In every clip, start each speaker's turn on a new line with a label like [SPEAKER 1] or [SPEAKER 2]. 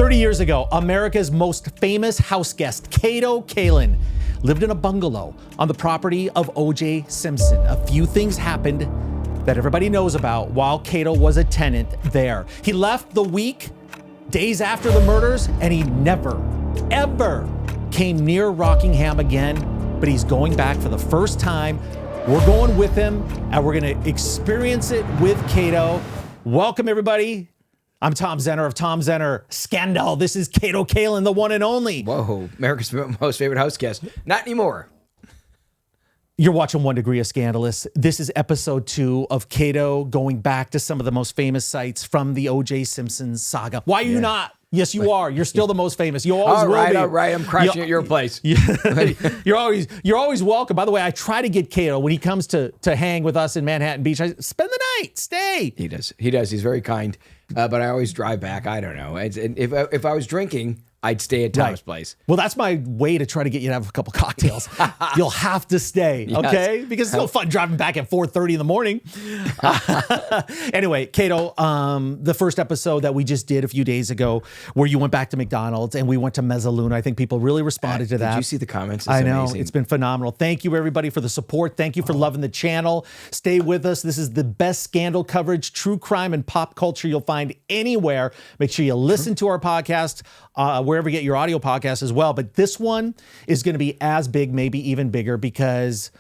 [SPEAKER 1] 30 years ago, America's most famous house guest, Kato Kaelin, lived in a bungalow on the property of O.J. Simpson. A few things happened that everybody knows about while Kato was a tenant there. He left the week, days after the murders, and he never, ever came near Rockingham again, but he's going back for the first time. We're going with him, and we're going to experience it with Kato. Welcome, everybody. I'm Tom Zenner of Tom Zenner Scandal. This is Kato Kaelin, the one and only.
[SPEAKER 2] Whoa, America's most favorite house guest. Not anymore.
[SPEAKER 1] You're watching 1 Degree of Scandalous. This is episode 2 of Kato going back to some of the most famous sites from the O.J. Simpson saga. Why are you not? Yes, you are. You're still the most famous. You always will be.
[SPEAKER 2] All right. I'm crushing at your place.
[SPEAKER 1] You're always welcome. By the way, I try to get Kato when he comes to hang with us in Manhattan Beach. I spend the night, stay.
[SPEAKER 2] He does. He's very kind. But I always drive back. I don't know. If I was drinking, I'd stay at Tom's place.
[SPEAKER 1] Well, that's my way to try to get you to have a couple cocktails. You'll have to stay, okay? Yes. Because it's no fun driving back at 4:30 in the morning. Anyway, Kato, the first episode that we just did a few days ago where you went back to McDonald's and we went to Mezzaluna, I think people really responded to that.
[SPEAKER 2] Did you see the comments?
[SPEAKER 1] I know. Amazing. It's been phenomenal. Thank you, everybody, for the support. Thank you for loving the channel. Stay with us. This is the best scandal coverage, true crime, and pop culture you'll find anywhere. Make sure you listen to our podcast wherever you get your audio podcast as well. But this one is going to be as big, maybe even bigger, because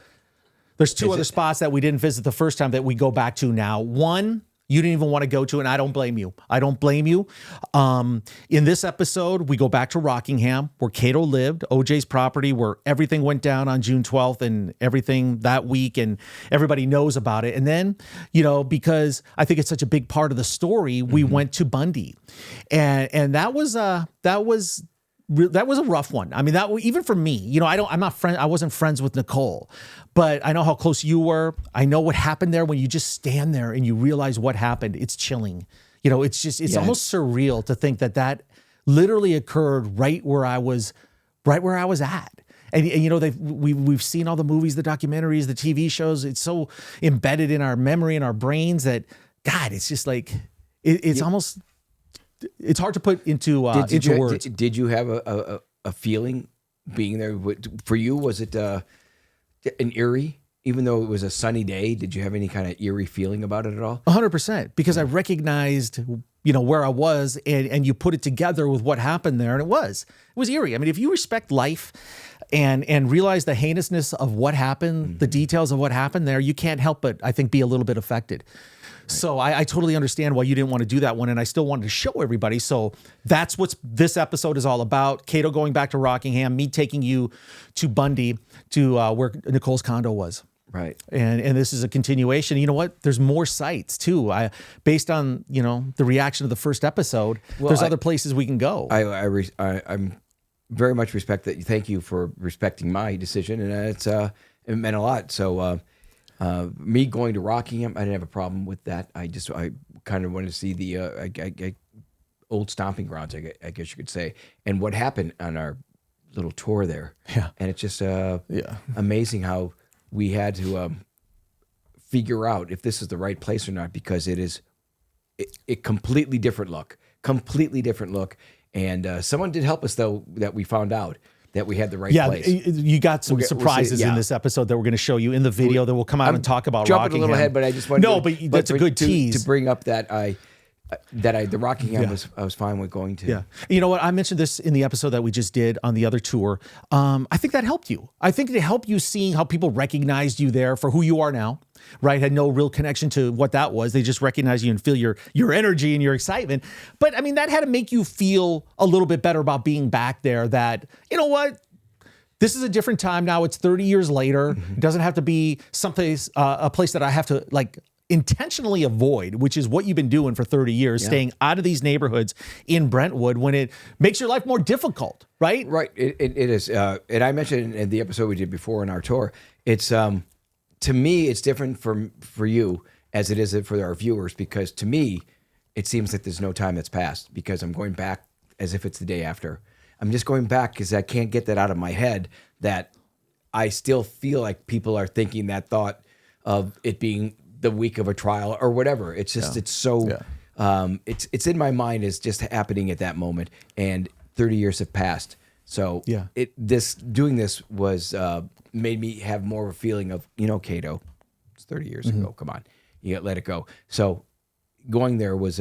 [SPEAKER 1] there's two other spots that we didn't visit the first time that we go back to now. One, you didn't even want to go to, and I don't blame you. In this episode, we go back to Rockingham, where Kato lived, OJ's property, where everything went down on June 12th and everything that week, and everybody knows about it. And then, because I think it's such a big part of the story, we went to Bundy, and that was a rough one. I mean, even for me, I wasn't friends with Nicole, but I know how close you were. I know what happened there. When you just stand there and you realize what happened, it's chilling. It's almost surreal to think that literally occurred right where I was at. And we've seen all the movies, the documentaries, the TV shows. It's so embedded in our memory and our brains that, God, it's just like, it's almost, it's hard to put into words.
[SPEAKER 2] Did you have a feeling being there? For you, was it an eerie? Even though it was a sunny day, did you have any kind of eerie feeling about it at all?
[SPEAKER 1] 100%, because I recognized, where I was, and you put it together with what happened there, and it was eerie. I mean, if you respect life and realize the heinousness of what happened, the details of what happened there, you can't help but, I think, be a little bit affected. Right. So I totally understand why you didn't want to do that one, and I still wanted to show everybody. So that's what this episode is all about. Kato going back to Rockingham, me taking you to Bundy, to where Nicole's condo was.
[SPEAKER 2] Right.
[SPEAKER 1] And this is a continuation. You know what? There's more sites too. Based on, the reaction of the first episode, there's other places we can go.
[SPEAKER 2] I'm very much respect that. Thank you for respecting my decision. And it meant a lot. So, me going to Rockingham, I didn't have a problem with that. I kind of wanted to see the old stomping grounds, I guess you could say, and what happened on our little tour there.
[SPEAKER 1] Yeah.
[SPEAKER 2] And it's just amazing how we had to figure out if this is the right place or not, because it is a completely different look. And someone did help us, though, that we found out that we had the right place.
[SPEAKER 1] Yeah, you got some surprises in this episode that we're going to show you in the video that will come out and talk about Rockingham.
[SPEAKER 2] Jumping a little ahead, but I just wanted
[SPEAKER 1] that's a good tease.
[SPEAKER 2] To bring up that the Rockingham I was fine with going to.
[SPEAKER 1] Yeah. You know what? I mentioned this in the episode that we just did on the other tour. I think that helped you. I think it helped you seeing how people recognized you there for who you are now, right? Had no real connection to what that was. They just recognize you and feel your energy and your excitement. But I mean, that had to make you feel a little bit better about being back there, that, you know what? This is a different time now. It's 30 years later. It doesn't have to be someplace, a place that I have to intentionally avoid, which is what you've been doing for 30 years, staying out of these neighborhoods in Brentwood when it makes your life more difficult, right?
[SPEAKER 2] Right. It is. And I mentioned in the episode we did before in our tour, it's, to me, it's different for you as it is for our viewers, because to me, it seems like there's no time that's passed, because I'm going back as if it's the day after. I'm just going back because I can't get that out of my head, that I still feel like people are thinking that thought of it being the week of a trial or whatever. It's just, it's so It's in my mind as just happening at that moment, and 30 years have passed. So
[SPEAKER 1] Yeah.
[SPEAKER 2] doing this was made me have more of a feeling of, Kato, it's 30 years ago. Come on, you got to let it go. So going there was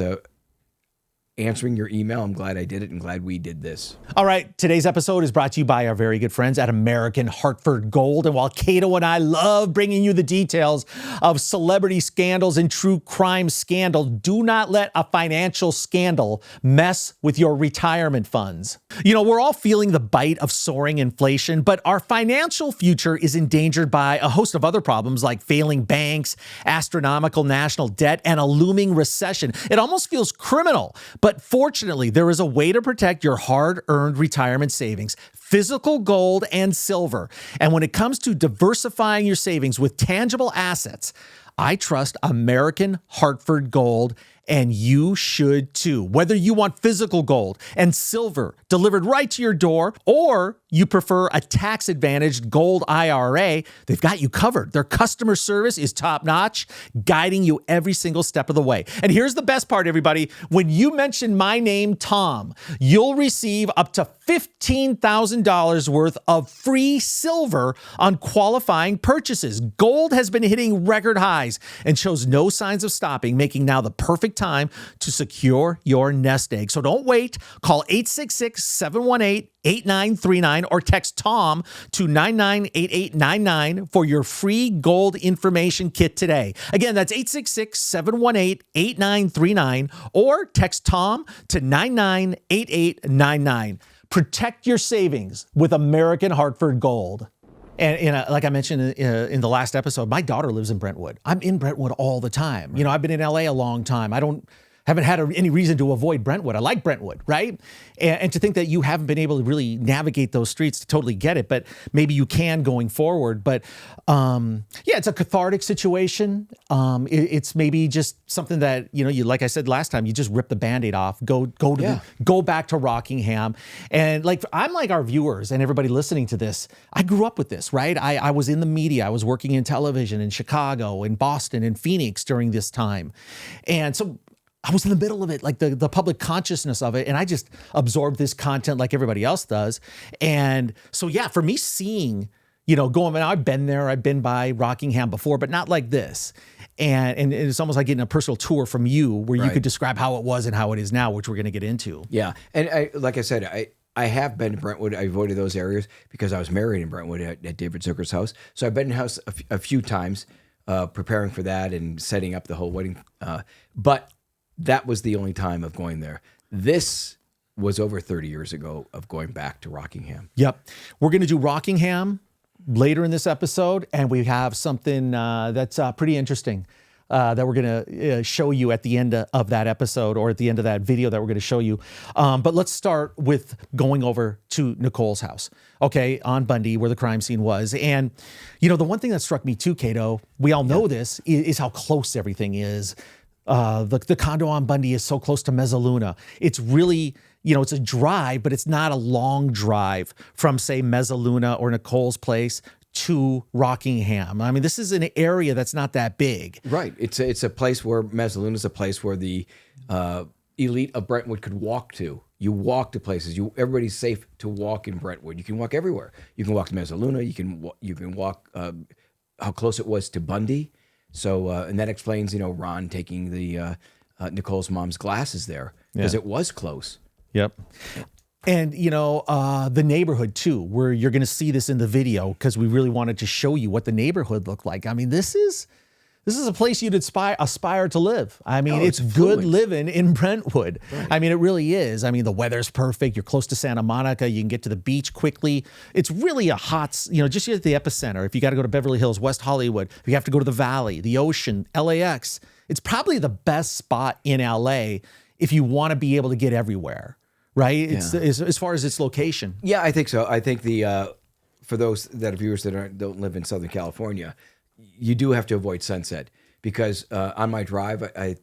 [SPEAKER 2] answering your email. I'm glad I did it and glad we did this.
[SPEAKER 1] All right, today's episode is brought to you by our very good friends at American Hartford Gold. And while Kato and I love bringing you the details of celebrity scandals and true crime scandal, do not let a financial scandal mess with your retirement funds. We're all feeling the bite of soaring inflation, but our financial future is endangered by a host of other problems like failing banks, astronomical national debt, and a looming recession. It almost feels criminal. But fortunately, there is a way to protect your hard-earned retirement savings, physical gold and silver. And when it comes to diversifying your savings with tangible assets, I trust American Hartford Gold, and you should too. Whether you want physical gold and silver delivered right to your door, or you prefer a tax-advantaged gold IRA, they've got you covered. Their customer service is top-notch, guiding you every single step of the way. And here's the best part, everybody. When you mention my name, Tom, you'll receive up to $15,000 worth of free silver on qualifying purchases. Gold has been hitting record highs and shows no signs of stopping, making now the perfect time to secure your nest egg. So don't wait. Call 866-718-8939 or text Tom to 998899 for your free gold information kit today. Again, that's 866-718-8939 or text Tom to 998899. Protect your savings with American Hartford Gold. And like I mentioned in the last episode, my daughter lives in Brentwood. I'm in Brentwood all the time. I've been in LA a long time. Haven't had any reason to avoid Brentwood. I like Brentwood, right? And to think that you haven't been able to really navigate those streets, to totally get it, but maybe you can going forward. But it's a cathartic situation. It's maybe just something that, you like I said last time, you just rip the Band-Aid off, go back to Rockingham. And I'm like our viewers and everybody listening to this, I grew up with this, right? I was in the media. I was working in television in Chicago, in Boston, in Phoenix during this time. And so I was in the middle of it, like the public consciousness of it. And I just absorbed this content like everybody else does. And so, for me seeing, I've been there, I've been by Rockingham before, but not like this. And it's almost like getting a personal tour from you where you could describe how it was and how it is now, which we're going to get into.
[SPEAKER 2] Yeah. And like I said, I have been to Brentwood. I avoided those areas because I was married in Brentwood at David Zucker's house. So I've been in the house a few times preparing for that and setting up the whole wedding. But that was the only time of going there. This was over 30 years ago of going back to Rockingham.
[SPEAKER 1] Yep. We're going to do Rockingham later in this episode, and we have something that's pretty interesting that we're going to show you at the end of that episode, or at the end of that video that we're going to show you. But let's start with going over to Nicole's house, okay, on Bundy, where the crime scene was. And, the one thing that struck me too, Kato, we all know this, is how close everything is. The condo on Bundy is so close to Mezzaluna. It's really, it's a drive, but it's not a long drive from, say, Mezzaluna or Nicole's place to Rockingham. I mean, this is an area that's not that big.
[SPEAKER 2] Right. It's a place where Mezzaluna is a place where the elite of Brentwood could walk to. You walk to places. Everybody's safe to walk in Brentwood. You can walk everywhere. You can walk to Mezzaluna. You can walk how close it was to Bundy. So, and that explains, Ron taking the Nicole's mom's glasses there because it was close.
[SPEAKER 1] Yep. And, the neighborhood too, where you're going to see this in the video because we really wanted to show you what the neighborhood looked like. I mean, this is a place you'd aspire to live. I mean, it's good living in Brentwood. Right. I mean, it really is. I mean, the weather's perfect. You're close to Santa Monica. You can get to the beach quickly. It's really a hot, just at the epicenter. If you got to go to Beverly Hills, West Hollywood, if you have to go to the Valley, the ocean, LAX, it's probably the best spot in LA if you want to be able to get everywhere, right? It's as far as its location.
[SPEAKER 2] Yeah, I think so. I think for those that are viewers that don't live in Southern California, you do have to avoid Sunset because on my drive, I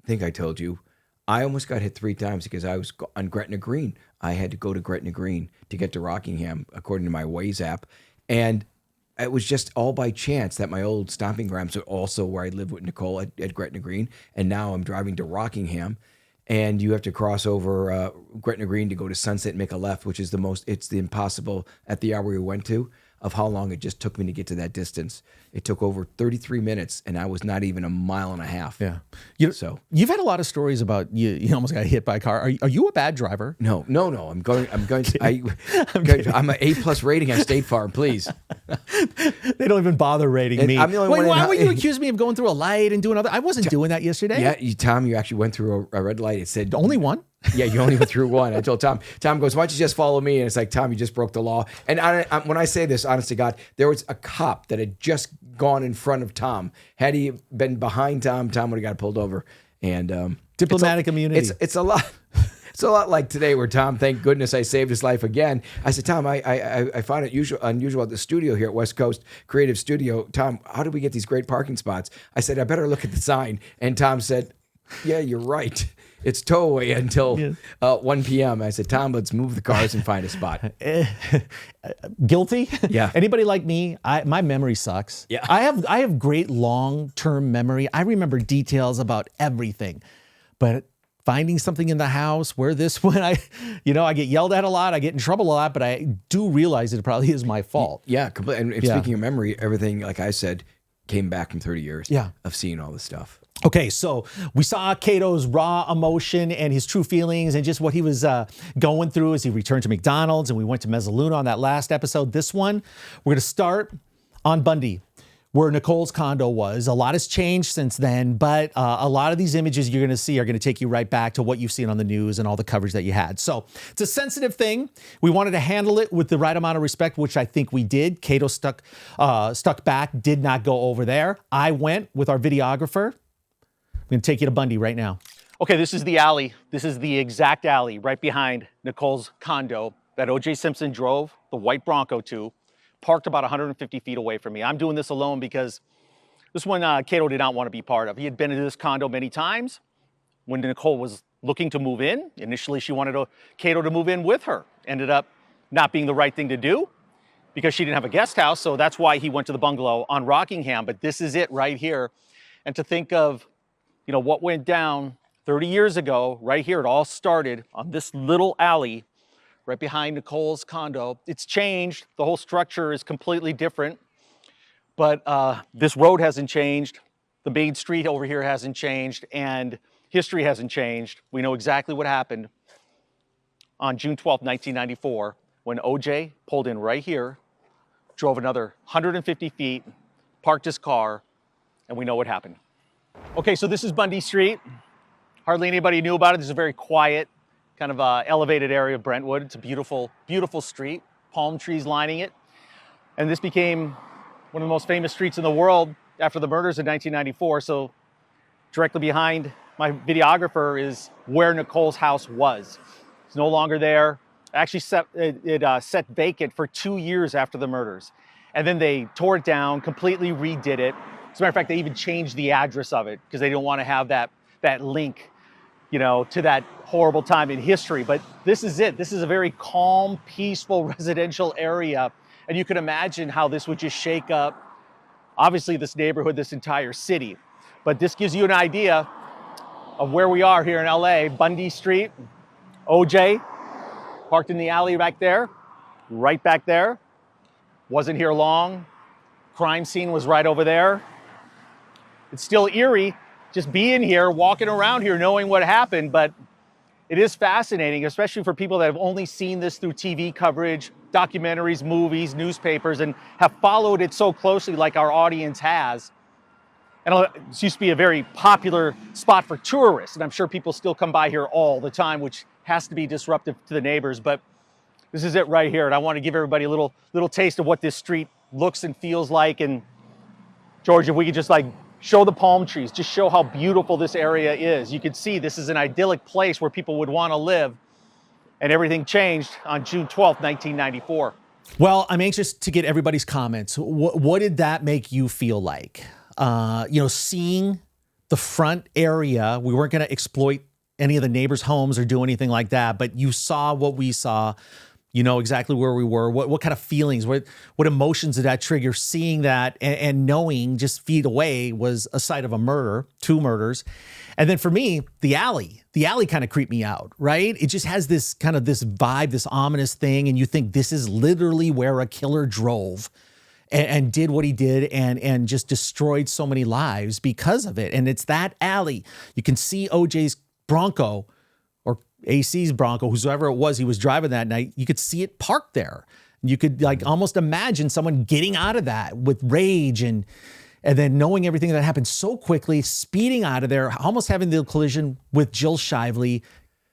[SPEAKER 2] think I told you, I almost got hit 3 times because I was on Gretna Green. I had to go to Gretna Green to get to Rockingham, according to my Waze app. And it was just all by chance that my old stomping grounds are also where I lived with Nicole at Gretna Green. And now I'm driving to Rockingham. And you have to cross over Gretna Green to go to Sunset and make a left, which is it's the impossible at the hour we went to of how long it just took me to get to that distance. It took over 33 minutes, and I was not even a mile and a half.
[SPEAKER 1] Yeah. You've had a lot of stories about you almost got hit by a car. Are you a bad driver?
[SPEAKER 2] No. I'm going to, I'm an A+ rating on State Farm, please.
[SPEAKER 1] They don't even bother rating me.
[SPEAKER 2] I'm the only one.
[SPEAKER 1] Why would you accuse me of going through a light and doing other? I wasn't doing that yesterday.
[SPEAKER 2] Yeah, Tom, you actually went through a red light. It said
[SPEAKER 1] only one.
[SPEAKER 2] Yeah, you only went through one. I told Tom goes, why don't you just follow me? And it's like, Tom, you just broke the law. And when I say this, honest to God, there was a cop that had just gone in front of Tom. Had he been behind Tom would have got pulled over. And
[SPEAKER 1] diplomatic immunity.
[SPEAKER 2] It's a lot. It's a lot like today where Tom, thank goodness I saved his life again. I said, Tom, I found it unusual at the studio here at West Coast Creative Studio. Tom, how do we get these great parking spots? I said, I better look at the sign. And Tom said, yeah, you're right. It's tow away until 1 p.m. I said, Tom, let's move the cars and find a spot.
[SPEAKER 1] Guilty?
[SPEAKER 2] Yeah.
[SPEAKER 1] Anybody like me? My memory sucks.
[SPEAKER 2] Yeah.
[SPEAKER 1] I have great long-term memory. I remember details about everything. But finding something in the house where this one, I get yelled at a lot. I get in trouble a lot, but I do realize it probably is my fault.
[SPEAKER 2] Yeah, completely. And speaking of memory, everything, like I said, came back from 30 years of seeing all this stuff.
[SPEAKER 1] Okay, so we saw Kato's raw emotion and his true feelings and just what he was going through as he returned to McDonald's, and we went to Mezzaluna on that last episode. This one, we're going to start on Bundy, where Nicole's condo was. A lot has changed since then, but a lot of these images you're going to see are going to take you right back to what you've seen on the news and all the coverage that you had. So it's a sensitive thing. We wanted to handle it with the right amount of respect, which I think we did. Kato stuck back, did not go over there. I went with our videographer. I'm going to take you to Bundy right now. Okay, this is the alley. This is the exact alley right behind Nicole's condo that O.J. Simpson drove the white Bronco to, parked about 150 feet away from me. I'm doing this alone because this one Kato did not want to be part of. He had been in this condo many times. When Nicole was looking to move in, initially she wanted Kato to move in with her. Ended up not being the right thing to do because she didn't have a guest house, so that's why he went to the bungalow on Rockingham. But this is it right here. And to think of what went down 30 years ago, right here, it all started on this little alley right behind Nicole's condo. It's changed. The whole structure is completely different, but this road hasn't changed. The main street over here hasn't changed, and history hasn't changed. We know exactly what happened on June 12th, 1994, when OJ pulled in right here, drove another 150 feet, parked his car, and we know what happened. Okay, so this is Bundy Street. Hardly anybody knew about it. This is a very quiet, kind of elevated area of Brentwood. It's a beautiful, beautiful street, palm trees lining it. And this became one of the most famous streets in the world after the murders in 1994. So directly behind my videographer is where Nicole's house was. It's no longer there. Actually set vacant for 2 years after the murders. And then they tore it down, completely redid it. As a matter of fact, they even changed the address of it because they didn't want to have that link, to that horrible time in history. But this is it. This is a very calm, peaceful residential area. And you can imagine how this would just shake up, obviously, this neighborhood, this entire city. But this gives you an idea of where we are here in LA. Bundy Street, OJ, parked in the alley back there, right back there. Wasn't here long. Crime scene was right over there. It's still eerie just being here, walking around here, knowing what happened, but it is fascinating, especially for people that have only seen this through TV coverage, documentaries, movies, newspapers, and have followed it so closely like our audience has. And it used to be a very popular spot for tourists, and I'm sure people still come by here all the time, which has to be disruptive to the neighbors, but this is it right here, and I want to give everybody a little taste of what this street looks and feels like. And George, if we could just show the palm trees, just show how beautiful this area is. You can see this is an idyllic place where people would want to live, and everything changed on June 12th, 1994. Well, I'm anxious to get everybody's comments. What did that make you feel like? Seeing the front area, we weren't going to exploit any of the neighbors' homes or do anything like that, but you saw what we saw. You know exactly where we were. What kind of feelings, what emotions did that trigger? Seeing that and knowing just feet away was a site of a murder, 2 murders. And then for me, the alley kind of creeped me out, right? It just has this kind of this vibe, this ominous thing. And you think this is literally where a killer drove and did what he did and just destroyed so many lives because of it. And it's that alley. You can see OJ's Bronco, or AC's Bronco, whoever it was he was driving that night. You could see it parked there. You could like almost imagine someone getting out of that with rage and then knowing everything that happened so quickly, speeding out of there, almost having the collision with Jill Shively,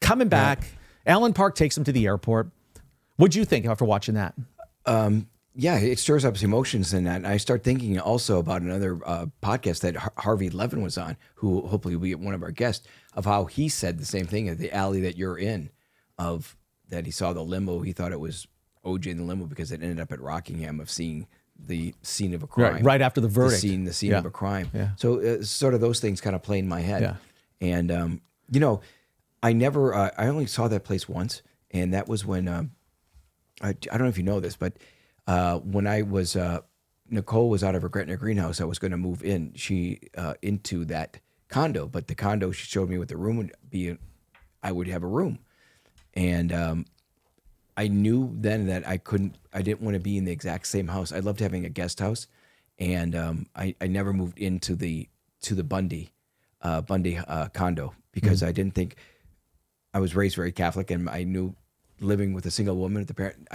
[SPEAKER 1] coming back. Alan Park takes him to the airport. What'd you think after watching that?
[SPEAKER 2] Yeah, it stirs up emotions in that. And I start thinking also about another podcast that Harvey Levin was on, who hopefully will be one of our guests, of how he said the same thing at the alley that you're in, of that he saw the limo. He thought it was OJ in the limo because it ended up at Rockingham, of seeing the scene of a crime.
[SPEAKER 1] Right after the verdict.
[SPEAKER 2] The scene of a crime. Yeah. So sort of those things kind of play in my head.
[SPEAKER 1] Yeah.
[SPEAKER 2] And, I only saw that place once. And that was when, I don't know if you know this, but when I was, Nicole was out of her Gretna greenhouse, I was going to move in, into that condo, but the condo, she showed me what the room would be. I would have a room. And, I knew then that I didn't want to be in the exact same house. I loved having a guest house. And, I never moved into the Bundy condo because I didn't think, I was raised very Catholic, and I knew living with a single woman at the parent,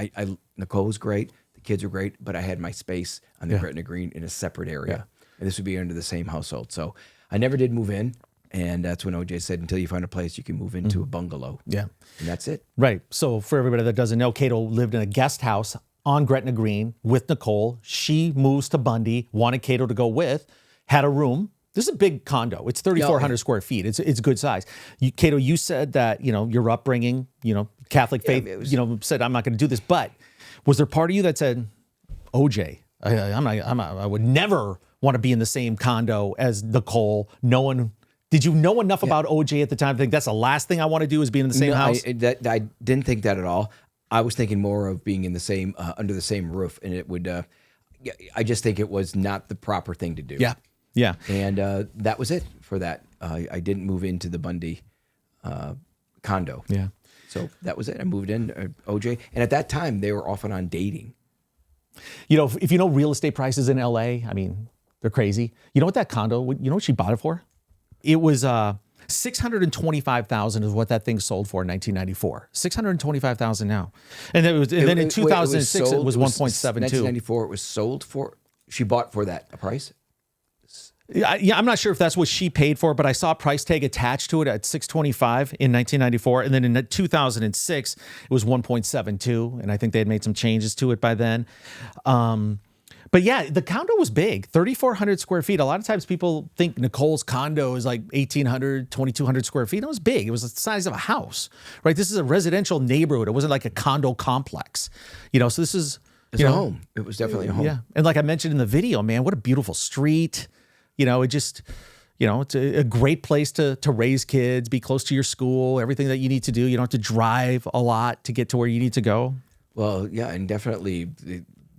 [SPEAKER 2] Nicole was great. Kids were great, but I had my space on the Gretna Green in a separate area. And this would be under the same household. So I never did move in. And that's when OJ said, until you find a place, you can move into a bungalow. Yeah. And that's it.
[SPEAKER 1] Right. So for everybody that doesn't know, Kato lived in a guest house on Gretna Green with Nicole. She moves to Bundy, wanted Kato to go with, had a room. This is a big condo. It's 3,400 square feet. It's good size. Kato, you said that, your upbringing, Catholic faith, said, I'm not going to do this. But was there part of you that said, OJ, I would never want to be in the same condo as Nicole? Did you know enough about OJ at the time to think that's the last thing I want to do is be in the same house?
[SPEAKER 2] I didn't think that at all. I was thinking more of being in the same, under the same roof, and it would, I just think it was not the proper thing to do.
[SPEAKER 1] Yeah. Yeah.
[SPEAKER 2] And that was it for that. I didn't move into the Bundy condo.
[SPEAKER 1] Yeah.
[SPEAKER 2] So that was it. I moved in, OJ. And at that time, they were off and on dating.
[SPEAKER 1] If you know real estate prices in LA, I mean, they're crazy. You know what that condo, what she bought it for? It was $625,000 is what that thing sold for in 1994. $625,000 now. And then in 2006, it was 1.72.
[SPEAKER 2] 1994, it was sold for, she bought for that price?
[SPEAKER 1] Yeah, I'm not sure if that's what she paid for, but I saw a price tag attached to it at $625 in 1994, and then in 2006 it was 1.72, and I think they had made some changes to it by then. But yeah, the condo was big, 3,400 square feet. A lot of times people think Nicole's condo is like 1,800, 2,200 square feet. It was big. It was the size of a house, right? This is a residential neighborhood. It wasn't like a condo complex, so this is
[SPEAKER 2] a home. It was definitely a home.
[SPEAKER 1] Yeah, and like I mentioned in the video, man, what a beautiful street. It just, it's a great place to raise kids, be close to your school, everything that you need to do. You don't have to drive a lot to get to where you need to go.
[SPEAKER 2] Well, yeah, and definitely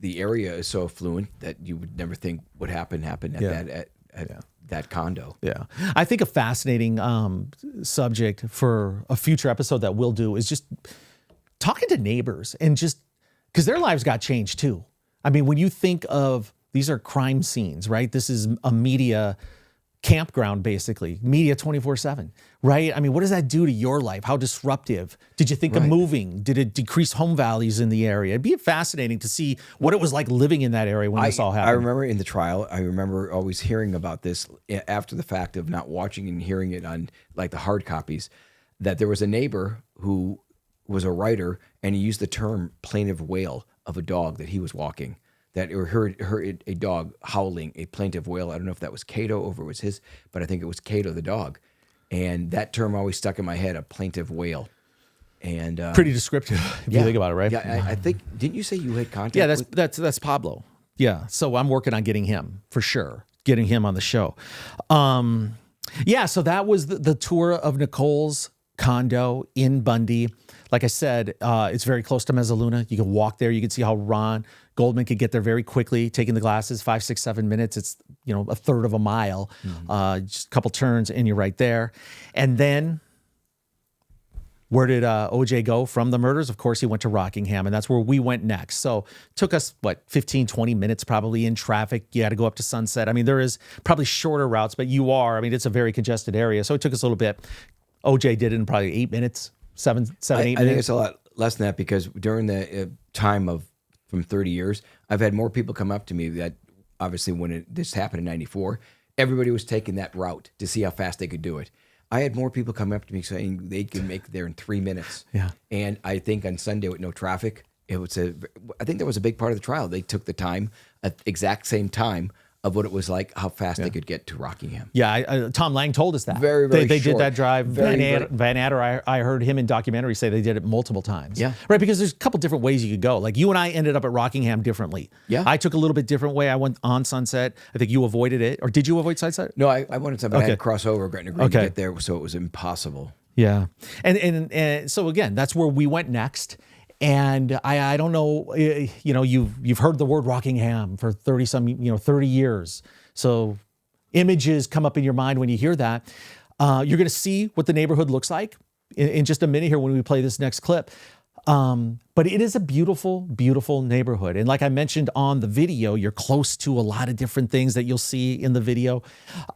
[SPEAKER 2] the area is so affluent that you would never think would happen at that condo.
[SPEAKER 1] Yeah. I think a fascinating subject for a future episode that we'll do is just talking to neighbors and just because their lives got changed too. I mean, when you think of these are crime scenes, right? This is a media campground, basically. Media 24/7, right? I mean, what does that do to your life? How disruptive? Did you think of moving? Did it decrease home values in the area? It'd be fascinating to see what it was like living in that area when this all happened.
[SPEAKER 2] I remember in the trial, I remember always hearing about this after the fact of not watching and hearing it on like the hard copies, that there was a neighbor who was a writer and he used the term plaintive wail of a dog that he was walking. That heard a dog howling, a plaintive wail. I don't know if that was Kato or if it was his, but I think it was Kato the dog. And that term always stuck in my head, a plaintive wail. And
[SPEAKER 1] pretty descriptive if you think about it, right?
[SPEAKER 2] Yeah, I think, didn't you say you had contact?
[SPEAKER 1] Yeah, that's Pablo. Yeah, so I'm working on getting him for sure, getting him on the show. So that was the tour of Nicole's condo in Bundy. Like I said, it's very close to Mezzaluna. You can walk there. You can see how Ron Goldman could get there very quickly, taking the glasses, 5, 6, 7 minutes. It's, a third of a mile, just a couple turns and you're right there. And then where did OJ go from the murders? Of course, he went to Rockingham, and that's where we went next. So it took us, 15, 20 minutes probably in traffic. You had to go up to Sunset. I mean, there is probably shorter routes, but it's a very congested area. So it took us a little bit. OJ did it in probably 8 minutes, 8 minutes.
[SPEAKER 2] I think it's a lot less than that because during the time of from 30 years, I've had more people come up to me that obviously when this happened in 94, everybody was taking that route to see how fast they could do it. I had more people come up to me saying they can make it there in 3 minutes.
[SPEAKER 1] Yeah.
[SPEAKER 2] And I think on Sunday with no traffic, I think that was a big part of the trial. They took the time, at the exact same time of what it was like, how fast they could get to Rockingham.
[SPEAKER 1] Yeah, Tom Lang told us that.
[SPEAKER 2] Very, very
[SPEAKER 1] They
[SPEAKER 2] short.
[SPEAKER 1] did that drive.
[SPEAKER 2] Very,
[SPEAKER 1] Van Adder, I heard him in documentary say they did it multiple times.
[SPEAKER 2] Yeah.
[SPEAKER 1] Right, because there's a couple different ways you could go. Like you and I ended up at Rockingham differently.
[SPEAKER 2] Yeah.
[SPEAKER 1] I took a little bit different way. I went on Sunset. I think you avoided it. Or did you avoid Sunset?
[SPEAKER 2] No, I wanted something. I had to cross over Gretna Green to get there, so it was impossible.
[SPEAKER 1] Yeah. And so again, that's where we went next. And I don't know, you've heard the word Rockingham for 30 years. So images come up in your mind when you hear that. You're going to see what the neighborhood looks like in just a minute here when we play this next clip. But it is a beautiful, beautiful neighborhood. And like I mentioned on the video, you're close to a lot of different things that you'll see in the video.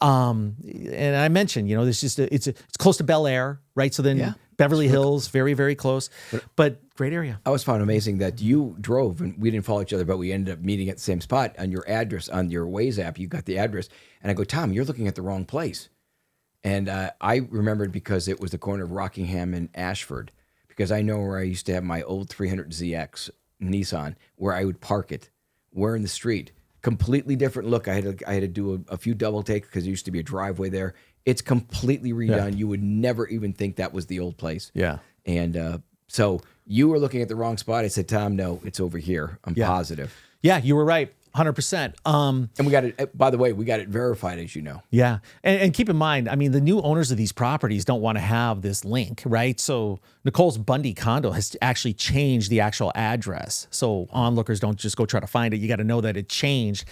[SPEAKER 1] And I mentioned, it's close to Bel Air, right? So then Beverly Hills, very, very close, but great area.
[SPEAKER 2] I was found amazing that you drove and we didn't follow each other, but we ended up meeting at the same spot on your address, on your Waze app. You got the address. And I go, Tom, you're looking at the wrong place. And I remembered because it was the corner of Rockingham and Ashford, because I know where I used to have my old 300ZX Nissan, where I would park it. We're in the street. Completely different look. I had to do a few double takes because there used to be a driveway there. It's completely redone. Yeah. You would never even think that was the old place.
[SPEAKER 1] Yeah.
[SPEAKER 2] And so you were looking at the wrong spot. I said, Tom, no, it's over here. I'm positive.
[SPEAKER 1] Yeah, you were right. 100%.
[SPEAKER 2] And we got it, by the way, we got it verified, as you know.
[SPEAKER 1] Yeah. And keep in mind, the new owners of these properties don't want to have this link, right? So Nicole's Bundy condo has actually changed the actual address. So onlookers don't just go try to find it. You got to know that it changed.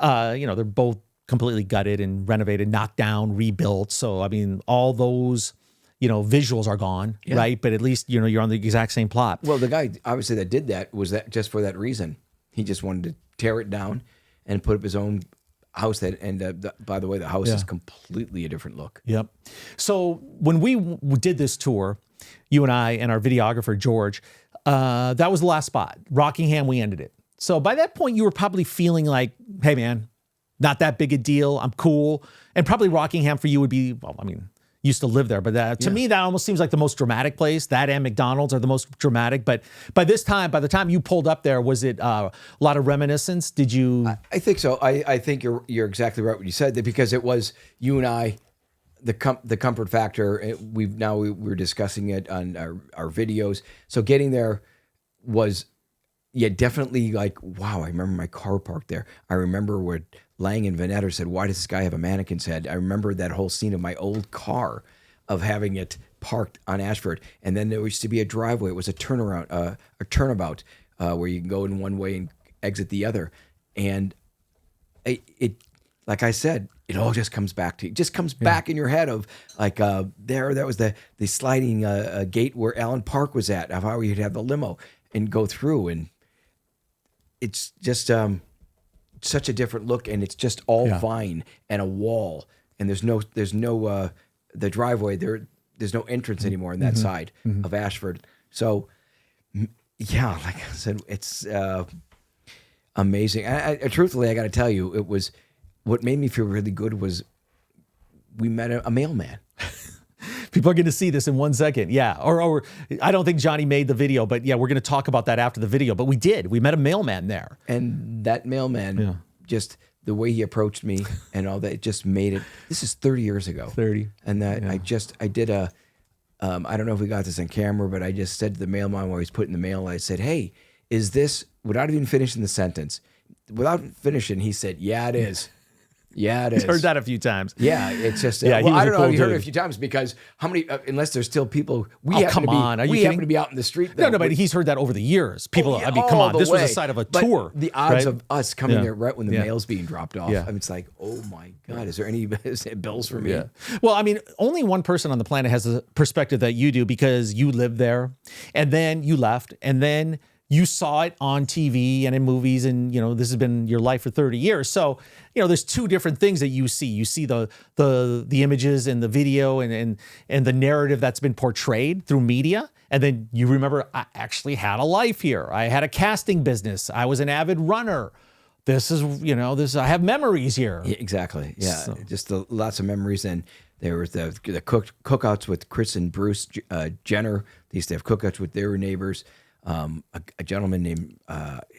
[SPEAKER 1] They're both completely gutted and renovated, knocked down, rebuilt. So, all those, visuals are gone, right? But at least, you're on the exact same plot.
[SPEAKER 2] Well, the guy, obviously, that did that was that just for that reason. He just wanted to tear it down and put up his own house. By the way, the house is completely a different look.
[SPEAKER 1] Yep. So when we did this tour, you and I and our videographer, George, that was the last spot. Rockingham, we ended it. So by that point, you were probably feeling like, hey, man, not that big a deal. I'm cool. And probably Rockingham for you would be, used to live there. But to me, that almost seems like the most dramatic place. That and McDonald's are the most dramatic. But by the time you pulled up there, was it a lot of reminiscence? Did you?
[SPEAKER 2] I think so. I think you're exactly right when you said that, because it was you and I, the comfort factor. We're discussing it on our videos. So getting there was, definitely like, wow, I remember my car parked there. I remember what Lang and Van Adder said, why does this guy have a mannequin's head? I remember that whole scene of my old car, of having it parked on Ashford. And then there used to be a driveway. It was a turnaround, a turnabout, where you can go in one way and exit the other. And it like I said, it all just comes back to you. Just comes back in your head of like, that was the sliding gate where Allen Park was at, of how you'd have the limo and go through. And it's just such a different look, and it's just all vine and a wall, and there's no the driveway there's no entrance anymore on that side of Ashford. So like I said, it's amazing. Truthfully, I got to tell you, it was what made me feel really good was we met a mailman.
[SPEAKER 1] People are going to see this in 1 second. Yeah. Or I don't think Johnny made the video, but we're going to talk about that after the video. But we did. We met a mailman there.
[SPEAKER 2] And that mailman, just the way he approached me and all that, it just made it. This is 30 years ago.
[SPEAKER 1] 30.
[SPEAKER 2] And that I did a, I don't know if we got this on camera, but I just said to the mailman while he was putting the mail, I said, hey, is this, without even finishing the sentence, without finishing, he said, yeah, it is. Yeah, it is.
[SPEAKER 1] Heard that a few times.
[SPEAKER 2] Yeah, it's just.
[SPEAKER 1] Yeah, he
[SPEAKER 2] well,
[SPEAKER 1] was
[SPEAKER 2] I
[SPEAKER 1] a
[SPEAKER 2] don't know
[SPEAKER 1] cool
[SPEAKER 2] if you heard it a
[SPEAKER 1] dude.
[SPEAKER 2] few times because how many? Unless there's still people. We
[SPEAKER 1] Oh,
[SPEAKER 2] happen
[SPEAKER 1] come
[SPEAKER 2] to be,
[SPEAKER 1] on. Are you
[SPEAKER 2] we
[SPEAKER 1] kidding?
[SPEAKER 2] happen to be out in the street.
[SPEAKER 1] No, but he's heard that over the years. People,
[SPEAKER 2] yeah,
[SPEAKER 1] I mean, come
[SPEAKER 2] all
[SPEAKER 1] on.
[SPEAKER 2] the
[SPEAKER 1] This was
[SPEAKER 2] way.
[SPEAKER 1] a side of a
[SPEAKER 2] But
[SPEAKER 1] tour.
[SPEAKER 2] The odds
[SPEAKER 1] right?
[SPEAKER 2] of us coming
[SPEAKER 1] Yeah.
[SPEAKER 2] there right when the
[SPEAKER 1] Yeah.
[SPEAKER 2] mail's being dropped off.
[SPEAKER 1] Yeah.
[SPEAKER 2] I mean, it's like, oh my God, is there any bills for me?
[SPEAKER 1] Yeah. Well, I mean, only one person on the planet has the perspective that you do because you lived there and then you left and then you saw it on TV and in movies and, this has been your life for 30 years. So, there's two different things that you see. You see the images and the video and the narrative that's been portrayed through media. And then you remember, I actually had a life here. I had a casting business. I was an avid runner. This is, I have memories here.
[SPEAKER 2] Yeah, exactly. Yeah,
[SPEAKER 1] So-
[SPEAKER 2] just lots of memories. And there was the cookouts with Chris and Bruce Jenner. They used to have cookouts with their neighbors. A gentleman named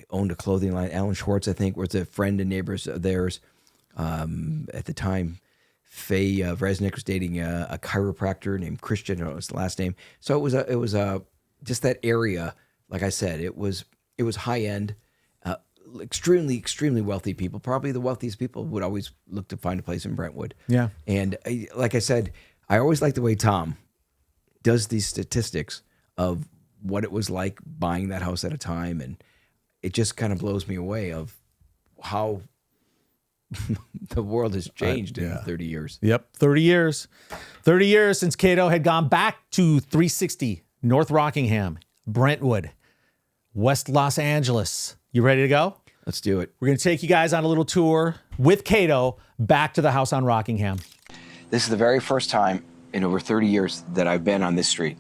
[SPEAKER 2] owned a clothing line. Alan Schwartz, I think, was a friend and neighbors of theirs. At the time, Faye Resnick was dating a chiropractor named Christian. I don't know his last name. So it was just that area. Like I said, it was high end. Extremely wealthy people. Probably the wealthiest people would always look to find a place in Brentwood.
[SPEAKER 1] Yeah.
[SPEAKER 2] And like I said, I always like the way Tom does these statistics of what it was like buying that house at a time. And it just kind of blows me away of how the world has changed in 30 years.
[SPEAKER 1] Yep, 30 years. 30 years since Kato had gone back to 360 North Rockingham, Brentwood, West Los Angeles. You ready to go?
[SPEAKER 2] Let's do it.
[SPEAKER 1] We're going to take you guys on a little tour with Kato back to the house on Rockingham.
[SPEAKER 2] This is the very first time in over 30 years that I've been on this street.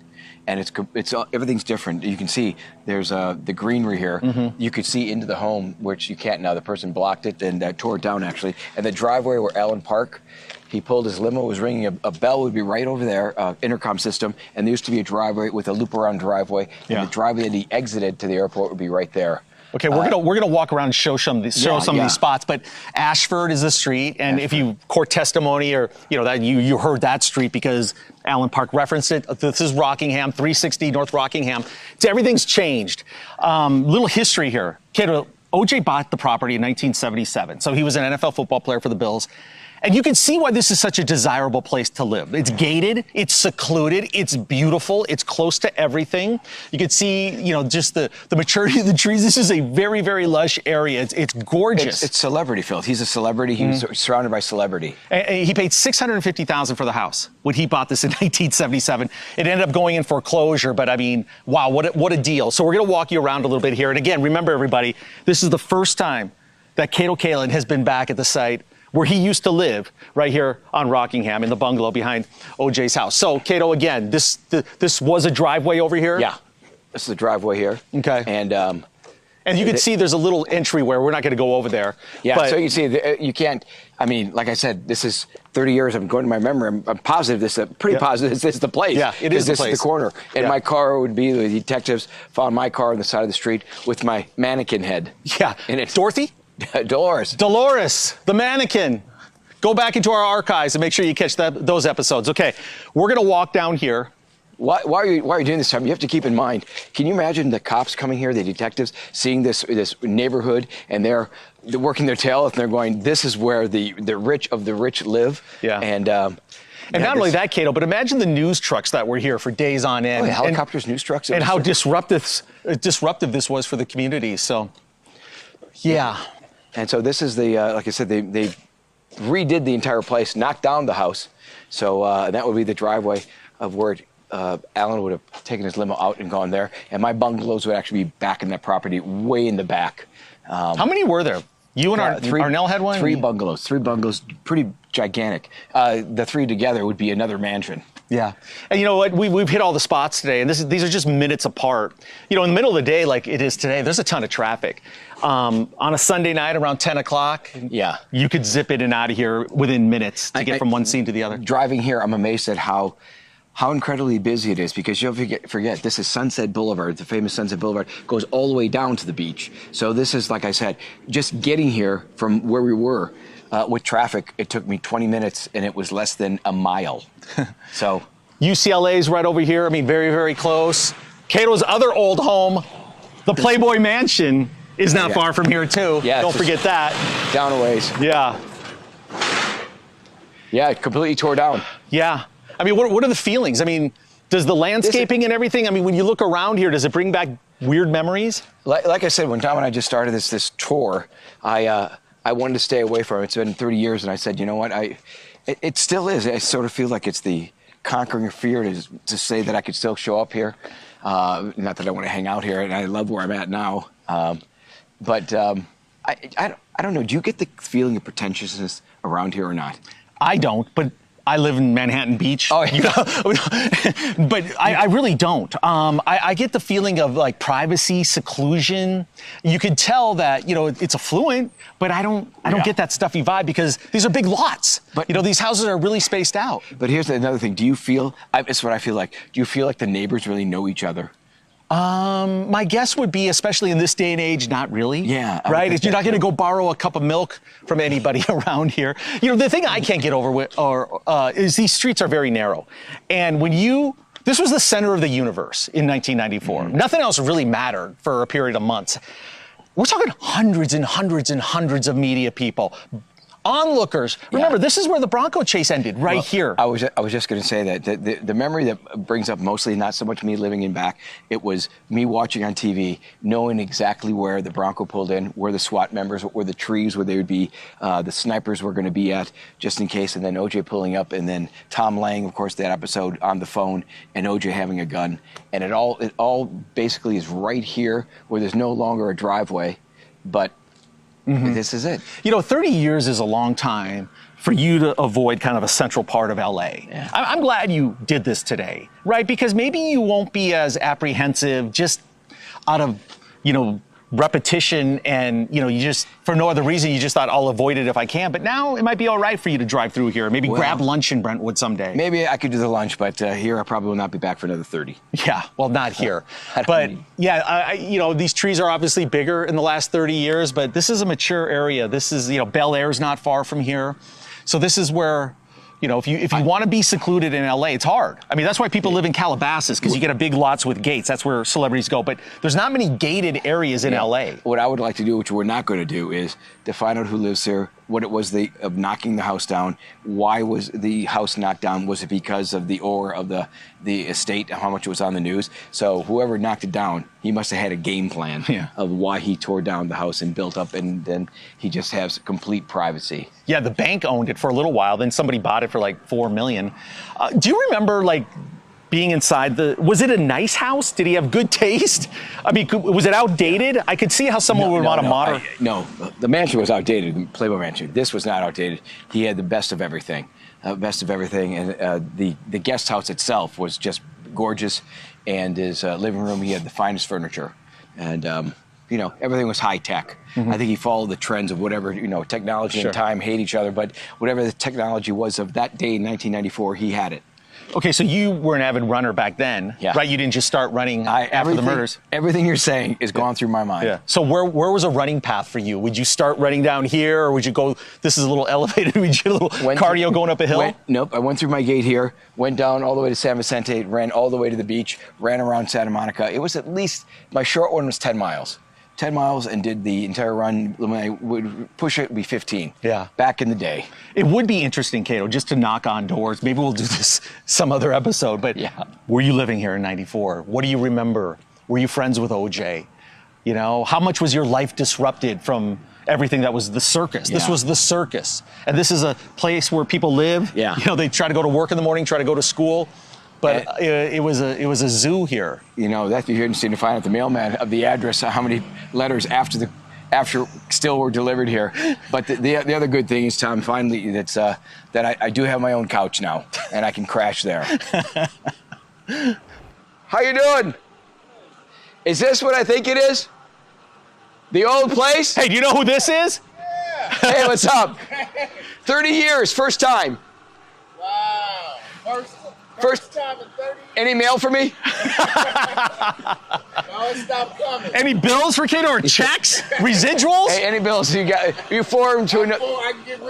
[SPEAKER 2] And it's everything's different. You can see there's the greenery here. Mm-hmm. You could see into the home, which you can't now. The person blocked it and tore it down, actually. And the driveway where Alan parked, he pulled his limo, was ringing. A bell would be right over there, intercom system. And there used to be a driveway with a loop-around driveway.
[SPEAKER 3] Yeah.
[SPEAKER 2] And the driveway that he exited to the airport would be right there.
[SPEAKER 3] Okay, we're gonna walk around and show some of these spots. But Ashford is the street, and if you court testimony or that you heard that street because Allen Park referenced it. This is Rockingham, 360 North Rockingham. Everything's changed. Little history here. Kato, OJ bought the property in 1977, so he was an NFL football player for the Bills. And you can see why this is such a desirable place to live. It's gated, it's secluded, it's beautiful, it's close to everything. You can see, just the maturity of the trees. This is a very, very lush area. It's gorgeous.
[SPEAKER 2] It's celebrity filled. He's a celebrity. He was surrounded by celebrity.
[SPEAKER 3] And he paid $650,000 for the house when he bought this in 1977. It ended up going in foreclosure, but I mean, wow, what a deal. So we're gonna walk you around a little bit here. And again, remember everybody, this is the first time that Kato Kaelin has been back at the site where he used to live, right here on Rockingham in the bungalow behind OJ's house. So, Kato, again, this was a driveway over here?
[SPEAKER 2] Yeah, this is the driveway here.
[SPEAKER 3] Okay.
[SPEAKER 2] And
[SPEAKER 3] you can see there's a little entry where we're not going to go over there.
[SPEAKER 2] yeah,
[SPEAKER 3] but
[SPEAKER 2] so you see, you can't, I mean, like I said, this is 30 years, I'm going to my memory, I'm positive this is, pretty positive this is the place.
[SPEAKER 3] Yeah, it is the
[SPEAKER 2] this
[SPEAKER 3] place.
[SPEAKER 2] Is the corner. And my car would be, the detectives found my car on the side of the street with my mannequin head.
[SPEAKER 3] Yeah,
[SPEAKER 2] in it.
[SPEAKER 3] Dorothy?
[SPEAKER 2] Dolores,
[SPEAKER 3] the mannequin. Go back into our archives and make sure you catch those episodes. Okay, we're going to walk down here.
[SPEAKER 2] Why are you doing this, Tom? You have to keep in mind. Can you imagine the cops coming here, the detectives, seeing this neighborhood, and they're working their tail off, and they're going, "This is where the rich of the rich live."
[SPEAKER 3] Yeah.
[SPEAKER 2] And
[SPEAKER 3] not only that, Kato, but imagine the news trucks that were here for days on end.
[SPEAKER 2] Oh, yeah, helicopters, news trucks,
[SPEAKER 3] and how disruptive this was for the community. So, yeah.
[SPEAKER 2] And so this is the like I said, they redid the entire place, knocked down the house. So that would be the driveway of where Alan would have taken his limo out and gone there. And my bungalows would actually be back in that property, way in the back.
[SPEAKER 3] How many were there? You and Arnell had one?
[SPEAKER 2] Three bungalows, pretty gigantic. The three together would be another mansion.
[SPEAKER 3] Yeah. And you know what? We've hit all the spots today, and these are just minutes apart. In the middle of the day, like it is today, there's a ton of traffic. On a Sunday night around 10 o'clock,
[SPEAKER 2] yeah,
[SPEAKER 3] you could zip in and out of here within minutes to get from one scene to the other.
[SPEAKER 2] Driving here, I'm amazed at how incredibly busy it is, because you'll forget this is Sunset Boulevard, the famous Sunset Boulevard, goes all the way down to the beach. So this is, like I said, just getting here from where we were with traffic, it took me 20 minutes and it was less than a mile. So
[SPEAKER 3] UCLA's right over here. I mean, very, very close. Kato's other old home, the Playboy Mansion, is not far from here too.
[SPEAKER 2] Yeah,
[SPEAKER 3] Don't forget that.
[SPEAKER 2] Down a ways.
[SPEAKER 3] Yeah.
[SPEAKER 2] Yeah, it completely tore down.
[SPEAKER 3] Yeah. I mean, what are the feelings? I mean, does the landscaping and everything, I mean, when you look around here, does it bring back weird memories?
[SPEAKER 2] Like I said, when Tom and I just started this tour, I wanted to stay away from it. It's been 30 years, and I said, you know what? It still is. I sort of feel like it's the conquering fear to say that I could still show up here. Not that I want to hang out here, and I love where I'm at now. But I don't know. Do you get the feeling of pretentiousness around here or not?
[SPEAKER 3] I don't, but I live in Manhattan Beach.
[SPEAKER 2] Oh, yeah.
[SPEAKER 3] But I really don't. I get the feeling of like privacy, seclusion. You could tell that, it's affluent, but I don't get that stuffy vibe because these are big lots. But these houses are really spaced out.
[SPEAKER 2] But here's another thing. Do you feel, it's what I feel like, do you feel like the neighbors really know each other?
[SPEAKER 3] My guess would be, especially in this day and age, not really.
[SPEAKER 2] Yeah.
[SPEAKER 3] Right? You're not going to go borrow a cup of milk from anybody around here. The thing I can't get over with is these streets are very narrow. And this was the center of the universe in 1994. Mm-hmm. Nothing else really mattered for a period of months. We're talking hundreds and hundreds and hundreds of media people. Onlookers. Remember, this is where the Bronco chase ended, here.
[SPEAKER 2] I was just going to say that the memory that brings up mostly not so much me living in back, it was me watching on TV, knowing exactly where the Bronco pulled in, where the SWAT members, where the trees, where they would be, the snipers were going to be at, just in case, and then OJ pulling up, and then Tom Lang, of course, that episode on the phone, and OJ having a gun, and it all basically is right here, where there's no longer a driveway, but. Mm-hmm. This is it.
[SPEAKER 3] 30 years is a long time for you to avoid kind of a central part of LA. Yeah. I'm glad you did this today, right? Because maybe you won't be as apprehensive just out of, repetition and, you just, for no other reason, you just thought I'll avoid it if I can. But now it might be all right for you to drive through here. Maybe grab lunch in Brentwood someday.
[SPEAKER 2] Maybe I could do the lunch, but here I probably will not be back for another 30.
[SPEAKER 3] Yeah, well, not here. But these trees are obviously bigger in the last 30 years, but this is a mature area. This is, Bel Air's not far from here. So this is where, if you want to be secluded in LA, it's hard. I mean, that's why people live in Calabasas, because you get a big lots with gates. That's where celebrities go. But there's not many gated areas in LA.
[SPEAKER 2] What I would like to do, which we're not going to do, is to find out who lives here, what it was of knocking the house down. Why was the house knocked down? Was it because of the aura of the estate, how much it was on the news? So whoever knocked it down, he must have had a game plan of why he tore down the house and built up, and then he just has complete privacy.
[SPEAKER 3] Yeah, the bank owned it for a little while. Then somebody bought it for like $4 million. Do you remember being inside was it a nice house? Did he have good taste? I mean, was it outdated? I could see how someone would want to modern.
[SPEAKER 2] No, the mansion was outdated, the Playboy Mansion. This was not outdated. He had the best of everything. And the guest house itself was just gorgeous. And his living room, he had the finest furniture. And, everything was high tech. Mm-hmm. I think he followed the trends of whatever, technology and time hate each other. But whatever the technology was of that day in 1994, he had it.
[SPEAKER 3] Okay, so you were an avid runner back then, right? You didn't just start running after the murders.
[SPEAKER 2] Everything you're saying is gone through my mind.
[SPEAKER 3] Yeah. So where was a running path for you? Would you start running down here, or would you go, this is a little elevated, would you do a little cardio going up a hill?
[SPEAKER 2] Nope, I went through my gate here, went down all the way to San Vicente, ran all the way to the beach, ran around Santa Monica. It was at least, my short one was 10 miles. 10 miles and did the entire run. When I would push it, it'd be 15.
[SPEAKER 3] Yeah.
[SPEAKER 2] Back in the day.
[SPEAKER 3] It would be interesting, Kato, just to knock on doors. Maybe we'll do this some other episode, but were you living here in 94? What do you remember? Were you friends with OJ? How much was your life disrupted from everything that was the circus? This was the circus. And this is a place where people live.
[SPEAKER 2] Yeah.
[SPEAKER 3] They try to go to work in the morning, try to go to school. But it was a zoo here.
[SPEAKER 2] That'd be interesting to find out the mailman of the address, how many letters after still were delivered here. But the other good thing is, Tom, finally, that I do have my own couch now, and I can crash there. How you doing? Is this what I think it is? The old place?
[SPEAKER 3] Hey, do you know who this is?
[SPEAKER 4] Yeah.
[SPEAKER 2] Hey, what's up? 30 years, first time.
[SPEAKER 4] Wow. First time in 30 years.
[SPEAKER 2] Any mail for me?
[SPEAKER 4] No, it stopped coming.
[SPEAKER 3] Any bills for Kato or checks? Residuals?
[SPEAKER 2] Hey, any bills you forward to another?
[SPEAKER 4] I can get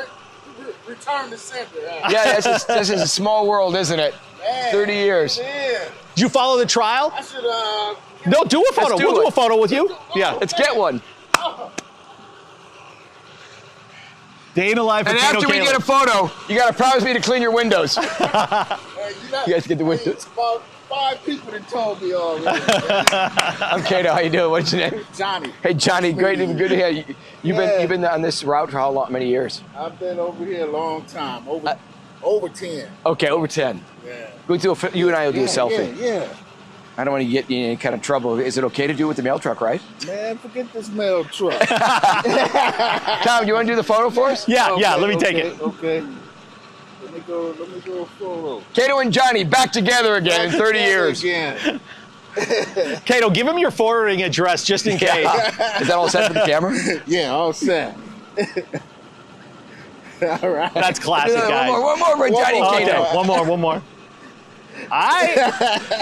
[SPEAKER 4] return to sender.
[SPEAKER 2] Yeah, this is a small world, isn't it?
[SPEAKER 4] Man,
[SPEAKER 2] 30 years.
[SPEAKER 4] Yeah.
[SPEAKER 3] Did you follow the trial?
[SPEAKER 4] I should
[SPEAKER 3] No, do a photo. We'll do a photo with you. Yeah.
[SPEAKER 2] Let's get one.
[SPEAKER 3] Day in the life of
[SPEAKER 2] And
[SPEAKER 3] Kato
[SPEAKER 2] after we
[SPEAKER 3] Kaelin.
[SPEAKER 2] get a photo, you got to promise me to clean your windows.
[SPEAKER 4] Hey,
[SPEAKER 2] You guys get the windows.
[SPEAKER 4] About 5 people that told me already.
[SPEAKER 2] I'm Kato. How you doing? What's your name?
[SPEAKER 4] Johnny.
[SPEAKER 2] Hey, Johnny. Good to hear you. You've been on this route for how long? Many years?
[SPEAKER 4] I've been over here a long time. Over 10.
[SPEAKER 2] Okay, over 10.
[SPEAKER 4] Yeah.
[SPEAKER 2] You and I will do a selfie.
[SPEAKER 4] Yeah.
[SPEAKER 2] I don't want to get you in any kind of trouble. Is it okay to do it with the mail truck, right?
[SPEAKER 4] Man, forget this mail truck.
[SPEAKER 2] Tom, you want to do the photo for us?
[SPEAKER 3] Yeah,
[SPEAKER 4] Okay,
[SPEAKER 3] let me take it.
[SPEAKER 4] Okay. Let me go a photo.
[SPEAKER 2] Kato and Johnny back together again in 30 years.
[SPEAKER 4] Again.
[SPEAKER 3] Kato, give him your forwarding address just in case.
[SPEAKER 2] Is that all set for the camera?
[SPEAKER 4] Yeah, all set. All right.
[SPEAKER 3] That's classic, guys.
[SPEAKER 2] One more for Johnny and
[SPEAKER 3] Okay,
[SPEAKER 2] Kato.
[SPEAKER 3] one more.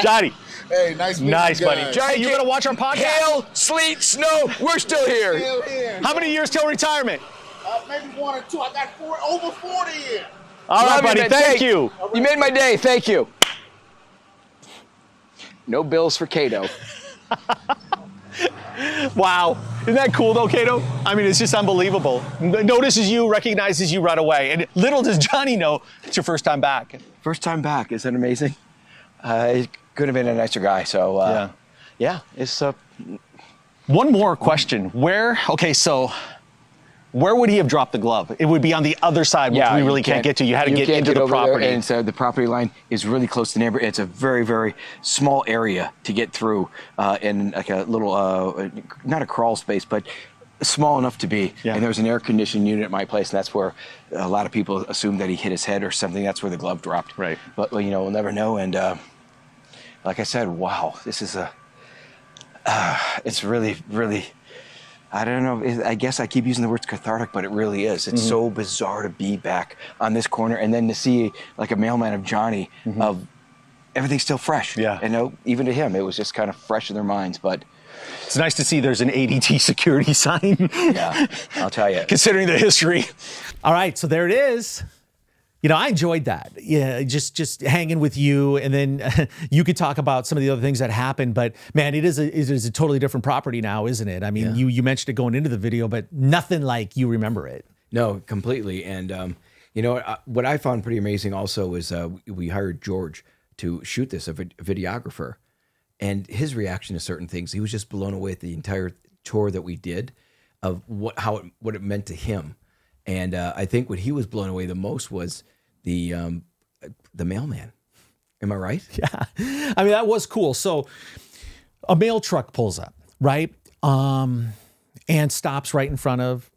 [SPEAKER 3] Johnny.
[SPEAKER 4] Hey, nice meeting
[SPEAKER 3] Nice,
[SPEAKER 4] you
[SPEAKER 3] buddy.
[SPEAKER 4] guys.
[SPEAKER 3] Johnny, you gotta watch our podcast.
[SPEAKER 2] Hail, sleet, snow, we're still here.
[SPEAKER 4] Still here.
[SPEAKER 3] How many years till retirement?
[SPEAKER 4] Maybe 1 or 2. I got over 40 here.
[SPEAKER 3] All right,
[SPEAKER 2] Love you,
[SPEAKER 3] buddy.
[SPEAKER 2] man.
[SPEAKER 3] Thank you.
[SPEAKER 2] You made my day. Thank you. No bills for Kato.
[SPEAKER 3] Wow. Isn't that cool, though, Kato? I mean, it's just unbelievable. Notices you, recognizes you right away. And little does Johnny know it's your first time back.
[SPEAKER 2] First time back. Isn't that amazing? He could have been a nicer guy. So, yeah, it's
[SPEAKER 3] One more question. Where would he have dropped the glove? It would be on the other side, which we really can't get to. You had to get into the
[SPEAKER 2] over there,
[SPEAKER 3] property.
[SPEAKER 2] and so the property line is really close to the neighborhood. It's a very, very small area to get through in like a little, not a crawl space, but small enough to be.
[SPEAKER 3] Yeah.
[SPEAKER 2] And there's an air conditioning unit at my place, and that's where a lot of people assume that he hit his head or something. That's where the glove dropped.
[SPEAKER 3] Right.
[SPEAKER 2] But, we'll never know. And like I said, wow, this is it's really, really, I don't know. I guess I keep using the words cathartic, but it really is. It's so bizarre to be back on this corner and then to see like a mailman of Johnny of everything's still fresh.
[SPEAKER 3] Yeah.
[SPEAKER 2] And even to him, it was just kind of fresh in their minds. But
[SPEAKER 3] It's nice to see there's an ADT security sign.
[SPEAKER 2] yeah, I'll tell you.
[SPEAKER 3] Considering the history.
[SPEAKER 1] All right, so there it is. I enjoyed that. Yeah, just hanging with you, and then you could talk about some of the other things that happened. But man, it is a totally different property now, isn't it? I mean, you mentioned it going into the video, but nothing like you remember it.
[SPEAKER 2] No, completely. And what I found pretty amazing also is we hired George to shoot this, a videographer, and his reaction to certain things. He was just blown away at the entire tour that we did of what it meant to him. And I think what he was blown away the most was the mailman. Am I right?
[SPEAKER 1] Yeah, I mean that was cool. So a mail truck pulls up, right, and stops right in front of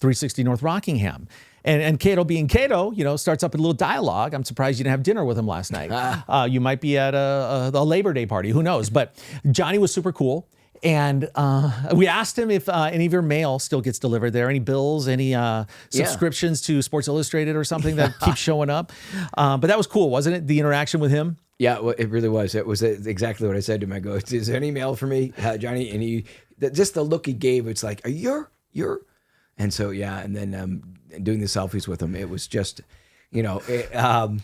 [SPEAKER 1] 360 North Rockingham. And Kato, being Kato, starts up a little dialogue. I'm surprised you didn't have dinner with him last night. You might be at a Labor Day party. Who knows? But Johnny was super cool. And we asked him if any of your mail still gets delivered there, any bills, any subscriptions to Sports Illustrated or something that keeps showing up. But that was cool, wasn't it? The interaction with him.
[SPEAKER 2] Yeah, well, it really was. It was exactly what I said to him. I go, "Is there any mail for me, Johnny?" And just the look he gave, it's like, "You're," and so and then doing the selfies with him, it was just,
[SPEAKER 1] 5